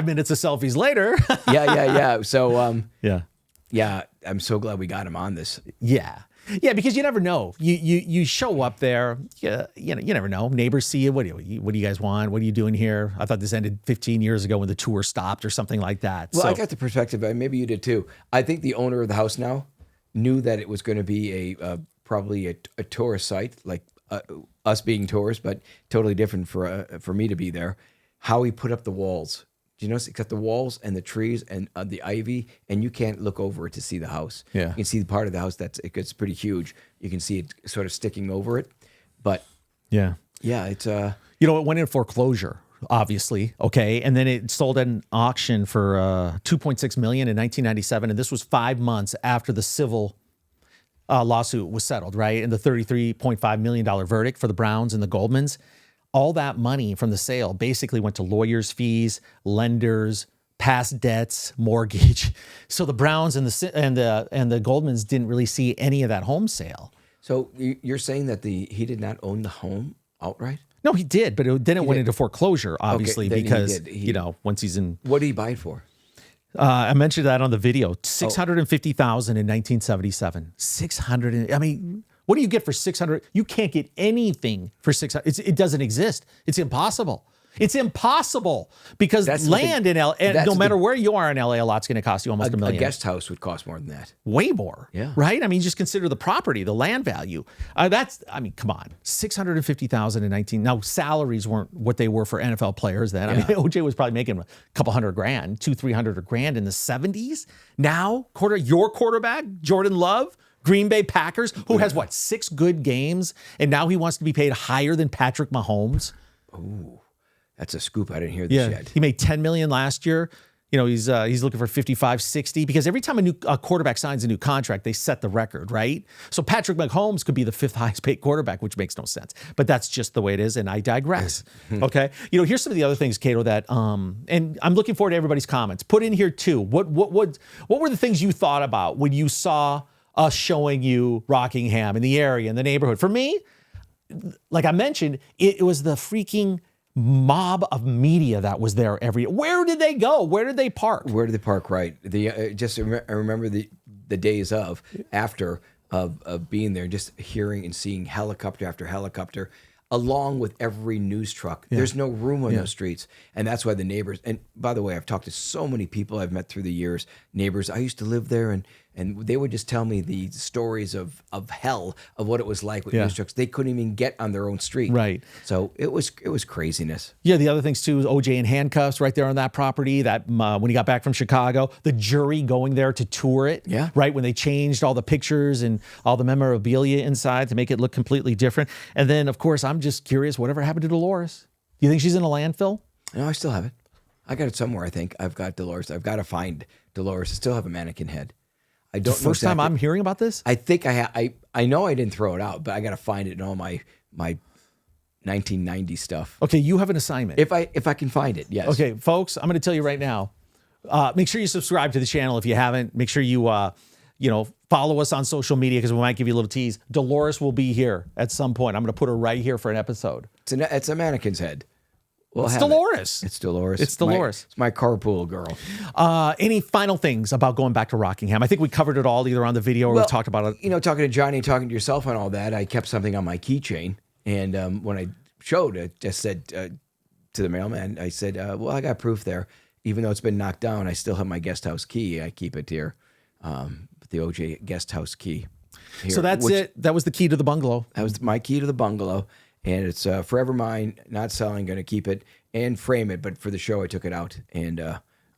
[SPEAKER 1] minutes of selfies later.
[SPEAKER 2] yeah. So
[SPEAKER 1] Yeah.
[SPEAKER 2] I'm so glad we got him on this.
[SPEAKER 1] Yeah, because you never know. You show up there. You never know. Neighbors see you. What do you guys want? What are you doing here? I thought this ended 15 years ago when the tour stopped or something like that.
[SPEAKER 2] Well, I got the perspective. Maybe you did too. I think the owner of the house now knew that it was going to be probably a tourist site, like us being tourists, but totally different for me to be there. How he put up the walls. You notice it's got the walls and the trees and the ivy, and you can't look over it to see the house.
[SPEAKER 1] Yeah.
[SPEAKER 2] You can see the part of the house it's pretty huge. You can see it sort of sticking over it, but
[SPEAKER 1] yeah,
[SPEAKER 2] it's
[SPEAKER 1] it went in foreclosure, obviously. Okay, and then it sold at an auction for $2.6 million in 1997, and this was 5 months after the civil lawsuit was settled, right? And the $33.5 million verdict for the Browns and the Goldmans. All that money from the sale basically went to lawyers' fees, lenders, past debts, mortgage. So the Browns and the Goldmans didn't really see any of that home sale.
[SPEAKER 2] So you're saying that he did not own the home outright?
[SPEAKER 1] No, he did, but then it went into foreclosure, obviously,
[SPEAKER 2] then he
[SPEAKER 1] because
[SPEAKER 2] did.
[SPEAKER 1] once he's in.
[SPEAKER 2] What did he buy it for?
[SPEAKER 1] I mentioned that on the video. $650,000 in 1977. I mean, What do you get for 600? You can't get anything for 600. It doesn't exist. It's impossible. It's impossible because land in LA, and no matter where you are in LA, a lot's going to cost you almost $1 million.
[SPEAKER 2] A guest house would cost more than that.
[SPEAKER 1] Way more.
[SPEAKER 2] Yeah.
[SPEAKER 1] Right? I mean, just consider the property, the land value. Come on. $650,000 in 19. Now, salaries weren't what they were for NFL players then. I mean, OJ was probably making a couple $100,000, $200,000-$300,000 in the 70s. Now, your quarterback, Jordan Love, Green Bay Packers, who has 6 good games, and now he wants to be paid higher than Patrick Mahomes.
[SPEAKER 2] Ooh. That's a scoop. I didn't hear this yet.
[SPEAKER 1] He made $10 million last year. He's looking for 55, 60 because every time a quarterback signs a new contract, they set the record, right? So Patrick Mahomes could be the 5th highest paid quarterback, which makes no sense. But that's just the way it is, and I digress. Okay. Here's some of the other things, Kato, that and I'm looking forward to everybody's comments. Put in here too. What were the things you thought about when you saw us showing you Rockingham in the area, in the neighborhood? For me, like I mentioned, it was the freaking mob of media that was there where did they go? Where did they park?
[SPEAKER 2] Where did they park? Right. I remember the days after being there, just hearing and seeing helicopter after helicopter, along with every news truck. Yeah. There's no room on those streets. And that's why the neighbors, and by the way, I've talked to so many people I've met through the years, neighbors. I used to live there, and they would just tell me the stories of hell, of what it was like with news trucks. They couldn't even get on their own street.
[SPEAKER 1] Right.
[SPEAKER 2] So it was craziness.
[SPEAKER 1] Yeah, the other things too is OJ in handcuffs right there on that property, that when he got back from Chicago, the jury going there to tour it.
[SPEAKER 2] Yeah.
[SPEAKER 1] Right, when they changed all the pictures and all the memorabilia inside to make it look completely different. And then, of course, I'm just curious, whatever happened to Dolores? Do you think she's in a landfill?
[SPEAKER 2] No, I still have it. I got it somewhere, I think. I've got Dolores. I've got to find Dolores. I still have a mannequin head. I don't know.
[SPEAKER 1] First time I'm hearing about this?
[SPEAKER 2] I think I know I didn't throw it out, but I got to find it in all my 1990 stuff.
[SPEAKER 1] Okay, you have an assignment.
[SPEAKER 2] If I can find it, yes.
[SPEAKER 1] Okay, folks, I'm going to tell you right now. Make sure you subscribe to the channel if you haven't. Make sure you follow us on social media because we might give you a little tease. Dolores will be here at some point. I'm going to put her right here for an episode.
[SPEAKER 2] It's a mannequin's head.
[SPEAKER 1] It's Dolores.
[SPEAKER 2] It's Dolores.
[SPEAKER 1] It's Dolores.
[SPEAKER 2] It's my carpool girl.
[SPEAKER 1] Any final things about going back to Rockingham? I think we covered it all either on the video or we talked about it.
[SPEAKER 2] Talking to Johnny, talking to yourself and all that, I kept something on my keychain. And when I showed it, just said to the mailman, I said, well, I got proof there. Even though it's been knocked down, I still have my guest house key. I keep it here. The OJ guest house key. Here,
[SPEAKER 1] so that's it. That was the key to the bungalow.
[SPEAKER 2] That was my key to the bungalow. And it's forever mine, not selling, going to keep it and frame it. But for the show, I took it out and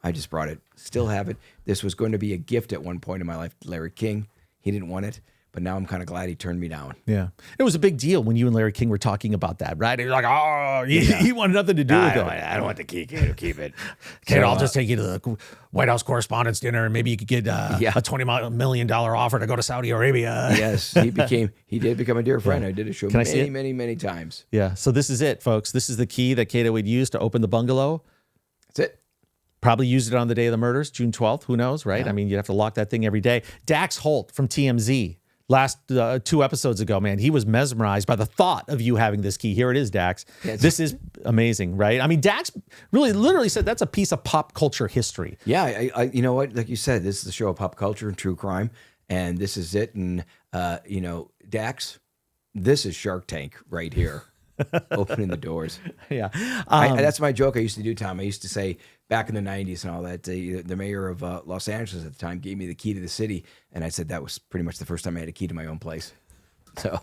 [SPEAKER 2] I just brought it. Still have it. This was going to be a gift at one point in my life. Larry King, he didn't want it. But now I'm kind of glad he turned me down.
[SPEAKER 1] Yeah. It was a big deal when you and Larry King were talking about that, right? He was like, he wanted nothing to do with it.
[SPEAKER 2] I don't want the key. Kato, keep it.
[SPEAKER 1] Kato, I'll just take you to the White House Correspondents' Dinner and maybe you could get a $20 million offer to go to Saudi Arabia.
[SPEAKER 2] Yes, he did become a dear friend. I did a show many times.
[SPEAKER 1] Yeah. So this is it, folks. This is the key that Kato would use to open the bungalow.
[SPEAKER 2] That's it.
[SPEAKER 1] Probably used it on the day of the murders, June 12th. Who knows, right? Yeah. I mean, you'd have to lock that thing every day. Dax Holt from TMZ. Last 2 episodes ago, man, he was mesmerized by the thought of you having this key. Here it is, Dax. Yeah, this is amazing, right? I mean, Dax really literally said that's a piece of pop culture history.
[SPEAKER 2] Yeah, I you know what? Like you said, this is the show of pop culture and true crime, and this is it. And, Dax, this is Shark Tank right here, opening the doors.
[SPEAKER 1] Yeah.
[SPEAKER 2] That's my joke I used to do, Tom. I used to say, back in the 90s and all that, the mayor of Los Angeles at the time gave me the key to the city. And I said that was pretty much the first time I had a key to my own place. So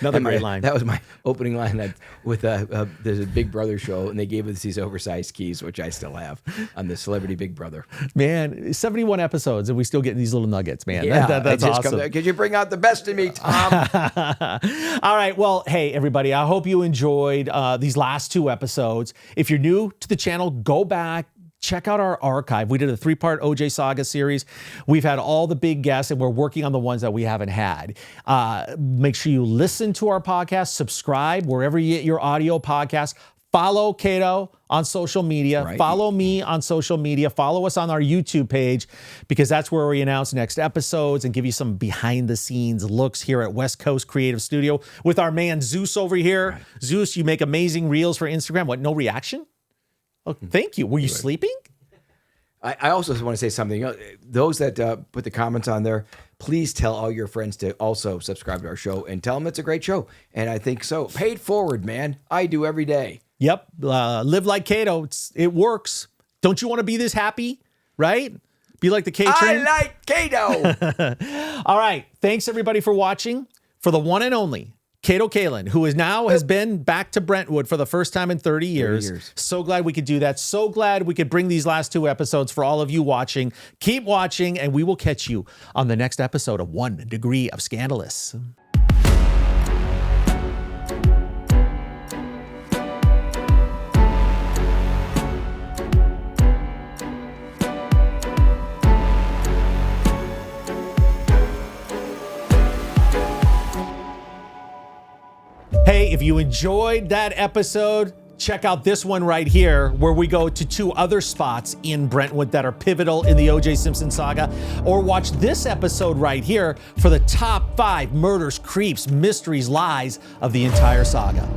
[SPEAKER 1] another great line.
[SPEAKER 2] That was my opening line with there's a Big Brother show, and they gave us these oversized keys, which I still have on the Celebrity Big Brother.
[SPEAKER 1] Man, 71 episodes, and we still get these little nuggets, man.
[SPEAKER 2] Yeah,
[SPEAKER 1] that's awesome.
[SPEAKER 2] Because you bring out the best in me, Tom.
[SPEAKER 1] All right. Well, hey, everybody, I hope you enjoyed these last 2 episodes. If you're new to the channel, go back. Check out our archive. We did a 3-part OJ Saga series. We've had all the big guests, and we're working on the ones that we haven't had. Make sure you listen to our podcast, subscribe wherever you get your audio podcast. Follow Kato on social media. Right. Follow me on social media. Follow us on our YouTube page because that's where we announce next episodes and give you some behind-the-scenes looks here at West Coast Creative Studio with our man Zeus over here. Right. Zeus, you make amazing reels for Instagram. What, no reaction? Oh, thank you. Were you sleeping?
[SPEAKER 2] I also want to say something. Those that put the comments on there, please tell all your friends to also subscribe to our show and tell them it's a great show. And I think so. Pay it forward, man. I do every day.
[SPEAKER 1] Yep. Live like Kato. It works. Don't you want to be this happy? Right? Be like the K-Train.
[SPEAKER 2] I like Kato.
[SPEAKER 1] All right. Thanks, everybody, for watching. For the one and only Kato Kaelin, who has been back to Brentwood for the first time in 30 years. So glad we could do that. So glad we could bring these last 2 episodes for all of you watching. Keep watching, and we will catch you on the next episode of 1 Degree of Scandalous. Hey, if you enjoyed that episode, check out this one right here, where we go to 2 other spots in Brentwood that are pivotal in the O.J. Simpson saga. Or watch this episode right here for the top 5 murders, creeps, mysteries, lies of the entire saga.